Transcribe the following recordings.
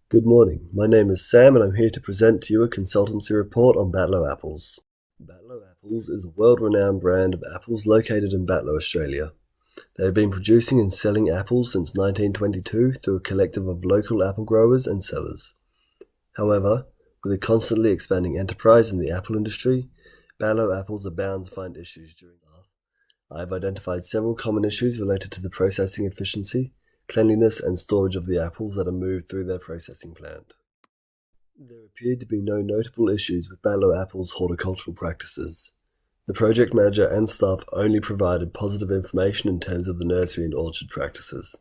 Good morning, my name is Sam and I'm here to present to you a consultancy report on Batlow apples. Batlow Apples is a world-renowned brand of apples located in Batlow, Australia. They have been producing and selling apples since 1922 through a collective of local apple growers and sellers. However, with a constantly expanding enterprise in the apple industry, Batlow apples are bound to find issues during life. I have identified several common issues related to the processing efficiency, cleanliness and storage of the apples that are moved through their processing plant. There appeared to be no notable issues with Batlow Apple's horticultural practices. The project manager and staff only provided positive information in terms of the nursery and orchard practices.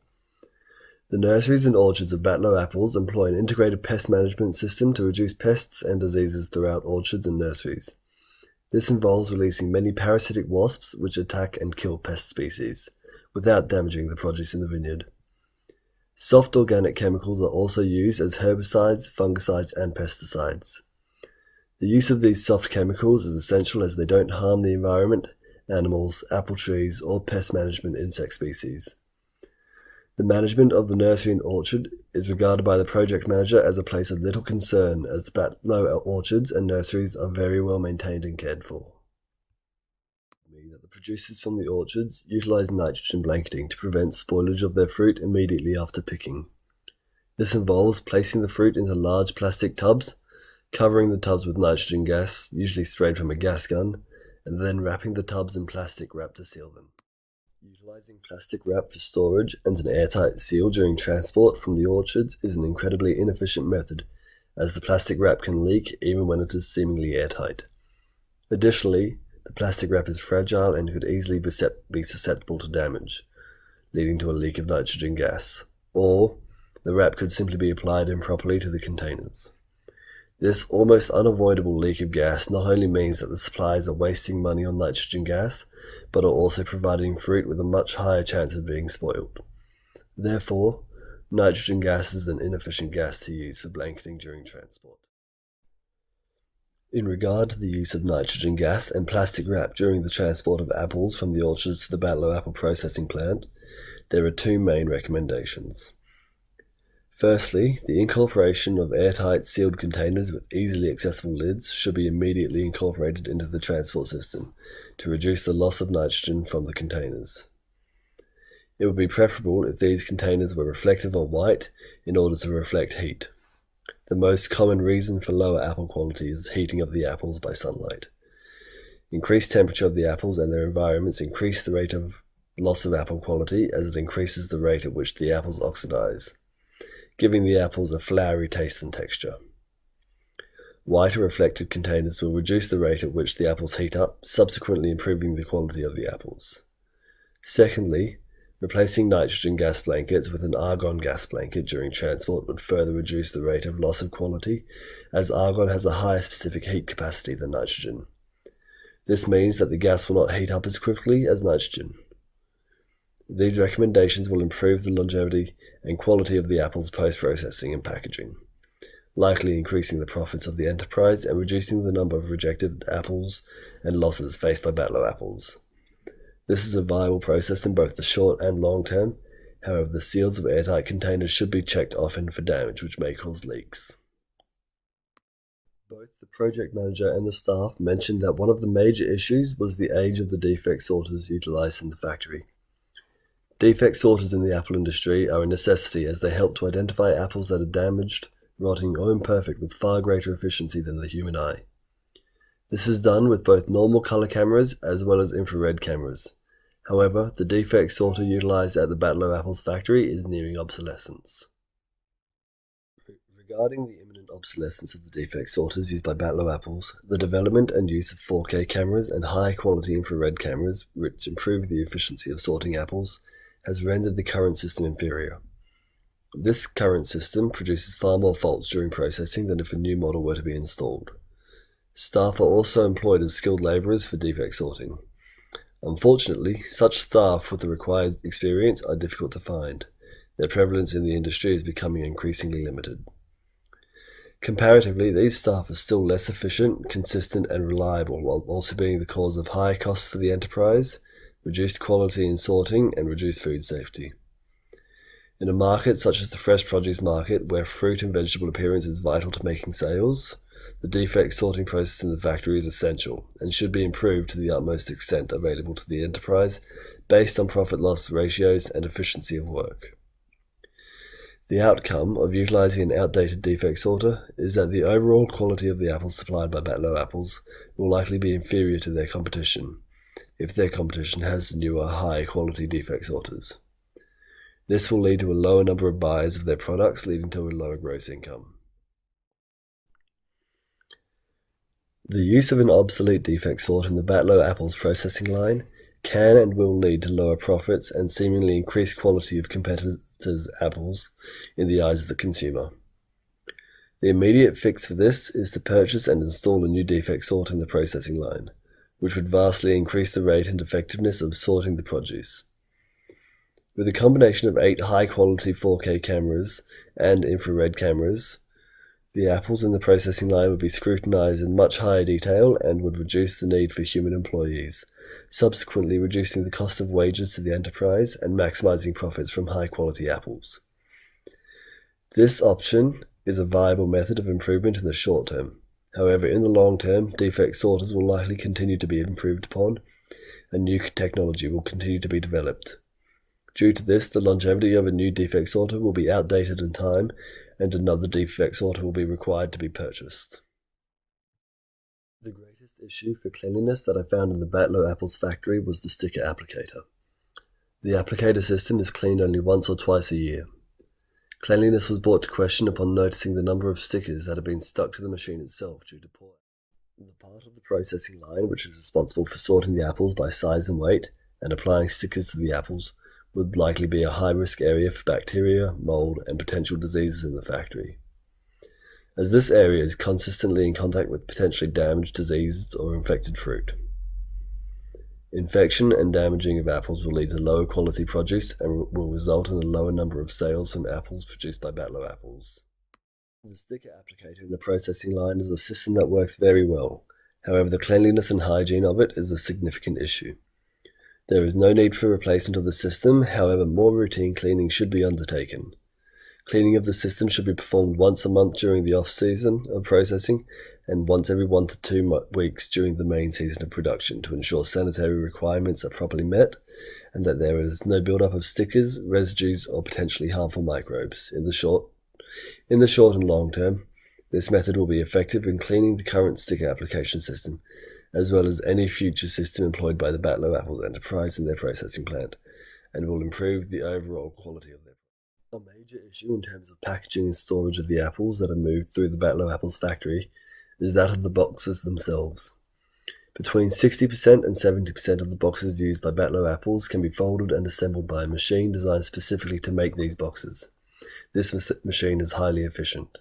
The nurseries and orchards of Batlow Apples employ an integrated pest management system to reduce pests and diseases throughout orchards and nurseries. This involves releasing many parasitic wasps which attack and kill pest species, without damaging the produce in the vineyard. Soft organic chemicals are also used as herbicides, fungicides, and pesticides. The use of these soft chemicals is essential as they don't harm the environment, animals, apple trees, or pest management insect species. The management of the nursery and orchard is regarded by the project manager as a place of little concern as the Batlow orchards and nurseries are very well maintained and cared for. The producers from the orchards utilize nitrogen blanketing to prevent spoilage of their fruit immediately after picking. This involves placing the fruit into large plastic tubs, covering the tubs with nitrogen gas, usually sprayed from a gas gun, and then wrapping the tubs in plastic wrap to seal them. Utilizing plastic wrap for storage and an airtight seal during transport from the orchards is an incredibly inefficient method, as the plastic wrap can leak even when it is seemingly airtight. Additionally, the plastic wrap is fragile and could easily be susceptible to damage, leading to a leak of nitrogen gas, or the wrap could simply be applied improperly to the containers. This almost unavoidable leak of gas not only means that the suppliers are wasting money on nitrogen gas, but are also providing fruit with a much higher chance of being spoiled. Therefore, nitrogen gas is an inefficient gas to use for blanketing during transport. In regard to the use of nitrogen gas and plastic wrap during the transport of apples from the orchards to the Batlow apple processing plant, there are two main recommendations. Firstly, the incorporation of airtight sealed containers with easily accessible lids should be immediately incorporated into the transport system to reduce the loss of nitrogen from the containers. It would be preferable if these containers were reflective or white in order to reflect heat. The most common reason for lower apple quality is heating of the apples by sunlight. Increased temperature of the apples and their environments increase the rate of loss of apple quality as it increases the rate at which the apples oxidize, giving the apples a floury taste and texture. White or reflective containers will reduce the rate at which the apples heat up, subsequently improving the quality of the apples. Secondly, replacing nitrogen gas blankets with an argon gas blanket during transport would further reduce the rate of loss of quality, as argon has a higher specific heat capacity than nitrogen. This means that the gas will not heat up as quickly as nitrogen. These recommendations will improve the longevity and quality of the apples post-processing and packaging, likely increasing the profits of the enterprise and reducing the number of rejected apples and losses faced by Batlow apples. This is a viable process in both the short and long term. However, the seals of airtight containers should be checked often for damage which may cause leaks. Both the project manager and the staff mentioned that one of the major issues was the age of the defect sorters utilized in the factory. Defect sorters in the apple industry are a necessity as they help to identify apples that are damaged, rotting, or imperfect with far greater efficiency than the human eye. This is done with both normal color cameras as well as infrared cameras. However, the defect sorter utilized at the Batlow Apples factory is nearing obsolescence. Regarding the imminent obsolescence of the defect sorters used by Batlow Apples, the development and use of 4K cameras and high-quality infrared cameras, which improve the efficiency of sorting apples, has rendered the current system inferior. This current system produces far more faults during processing than if a new model were to be installed. Staff are also employed as skilled labourers for defect sorting. Unfortunately, such staff with the required experience are difficult to find. Their prevalence in the industry is becoming increasingly limited. Comparatively, these staff are still less efficient, consistent and reliable, while also being the cause of higher costs for the enterprise, reduced quality in sorting and reduced food safety. In a market such as the fresh produce market, where fruit and vegetable appearance is vital to making sales, the defect sorting process in the factory is essential and should be improved to the utmost extent available to the enterprise based on profit-loss ratios and efficiency of work. The outcome of utilizing an outdated defect sorter is that the overall quality of the apples supplied by Batlow Apples will likely be inferior to their competition, if their competition has the newer, high-quality defect sorters. This will lead to a lower number of buyers of their products, leading to a lower gross income. The use of an obsolete defect sorter in the Batlow Apples processing line can and will lead to lower profits and seemingly increased quality of competitors' apples in the eyes of the consumer. The immediate fix for this is to purchase and install a new defect sorter in the processing line, which would vastly increase the rate and effectiveness of sorting the produce. With a combination of 8 high-quality 4K cameras and infrared cameras, the apples in the processing line would be scrutinized in much higher detail and would reduce the need for human employees, subsequently reducing the cost of wages to the enterprise and maximizing profits from high-quality apples. This option is a viable method of improvement in the short term. However, in the long term, defect sorters will likely continue to be improved upon, and new technology will continue to be developed. Due to this, the longevity of a new defect sorter will be outdated in time, and another defect sorter will be required to be purchased. The greatest issue for cleanliness that I found in the Batlow Apples factory was the sticker applicator. The applicator system is cleaned only once or twice a year. Cleanliness was brought to question upon noticing the number of stickers that had been stuck to the machine itself due to poor. The part of the processing line which is responsible for sorting the apples by size and weight and applying stickers to the apples would likely be a high-risk area for bacteria, mold, and potential diseases in the factory, as this area is consistently in contact with potentially damaged, diseased, or infected fruit. Infection and damaging of apples will lead to lower quality produce and will result in a lower number of sales from apples produced by Batlow Apples. The sticker applicator in the processing line is a system that works very well. However, the cleanliness and hygiene of it is a significant issue. There is no need for replacement of the system, however more routine cleaning should be undertaken. Cleaning of the system should be performed once a month during the off-season of processing and once every 1 to 2 weeks during the main season of production to ensure sanitary requirements are properly met and that there is no build-up of stickers, residues, or potentially harmful microbes. In the short and long term, this method will be effective in cleaning the current sticker application system, as well as any future system employed by the Batlow Apples enterprise in their processing plant, and will improve the overall quality of their product. A major issue in terms of packaging and storage of the apples that are moved through the Batlow Apples factory is that of the boxes themselves. Between 60% and 70% of the boxes used by Batlow Apples can be folded and assembled by a machine designed specifically to make these boxes. This machine is highly efficient.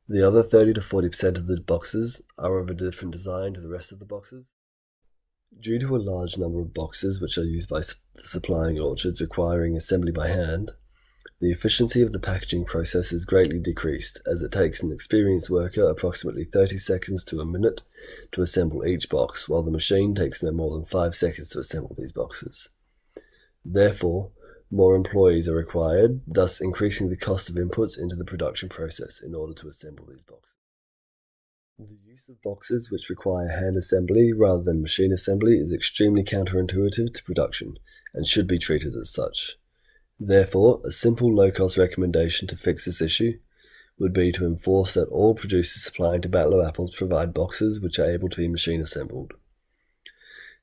The other 30 to 40% of the boxes are of a different design to the rest of the boxes. Due to a large number of boxes which are used by the supplying orchards requiring assembly by hand, the efficiency of the packaging process is greatly decreased, as it takes an experienced worker approximately 30 seconds to a minute to assemble each box, while the machine takes no more than 5 seconds to assemble these boxes. Therefore, more employees are required, thus increasing the cost of inputs into the production process in order to assemble these boxes. The use of boxes which require hand assembly rather than machine assembly is extremely counterintuitive to production and should be treated as such. Therefore, a simple low-cost recommendation to fix this issue would be to enforce that all producers supplying to Batlow Apples provide boxes which are able to be machine assembled.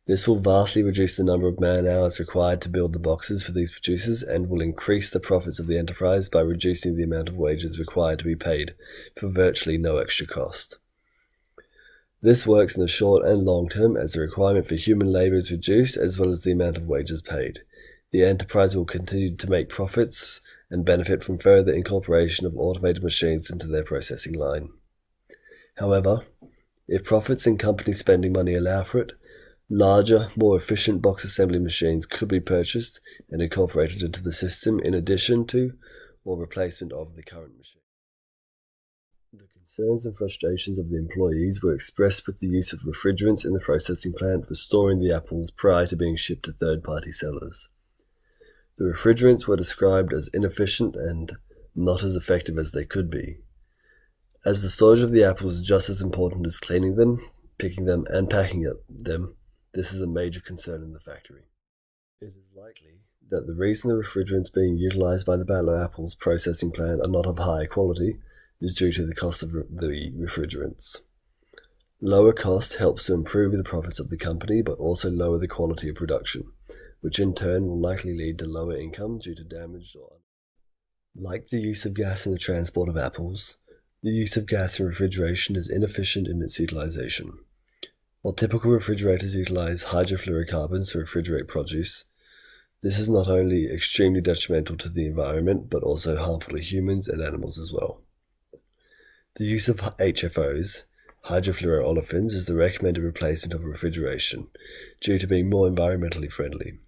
This will vastly reduce the number of man-hours required to build the boxes for these producers and will increase the profits of the enterprise by reducing the amount of wages required to be paid for virtually no extra cost. This works in the short and long term as the requirement for human labor is reduced as well as the amount of wages paid. The enterprise will continue to make profits and benefit from further incorporation of automated machines into their processing line. However, if profits and company spending money allow for it, larger, more efficient box assembly machines could be purchased and incorporated into the system in addition to or replacement of the current machine. The concerns and frustrations of the employees were expressed with the use of refrigerants in the processing plant for storing the apples prior to being shipped to third-party sellers. The refrigerants were described as inefficient and not as effective as they could be. As the storage of the apples is just as important as cleaning them, picking them, and packing them, this is a major concern in the factory. It is likely that the reason the refrigerants being utilized by the Batlow apples processing plant are not of high quality is due to the cost of the refrigerants. Lower cost helps to improve the profits of the company, but also lower the quality of production, which in turn will likely lead to lower income due to damaged or... Like the use of gas in the transport of apples, the use of gas in refrigeration is inefficient in its utilization. While typical refrigerators utilize hydrofluorocarbons to refrigerate produce, this is not only extremely detrimental to the environment, but also harmful to humans and animals as well. The use of HFOs, hydrofluoroolefins, is the recommended replacement of refrigeration, due to being more environmentally friendly.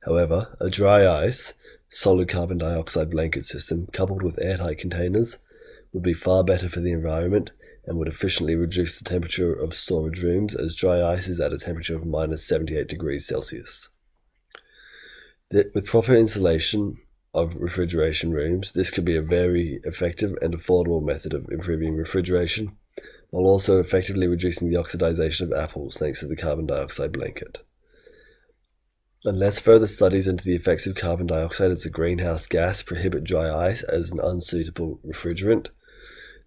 However, a dry ice, solid carbon dioxide blanket system coupled with airtight containers would be far better for the environment and would efficiently reduce the temperature of storage rooms, as dry ice is at a temperature of minus 78 degrees Celsius. With proper insulation of refrigeration rooms, this could be a very effective and affordable method of improving refrigeration, while also effectively reducing the oxidization of apples thanks to the carbon dioxide blanket. Unless further studies into the effects of carbon dioxide as a greenhouse gas prohibit dry ice as an unsuitable refrigerant,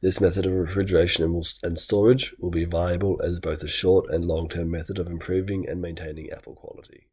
this method of refrigeration and storage will be viable as both a short and long-term method of improving and maintaining apple quality.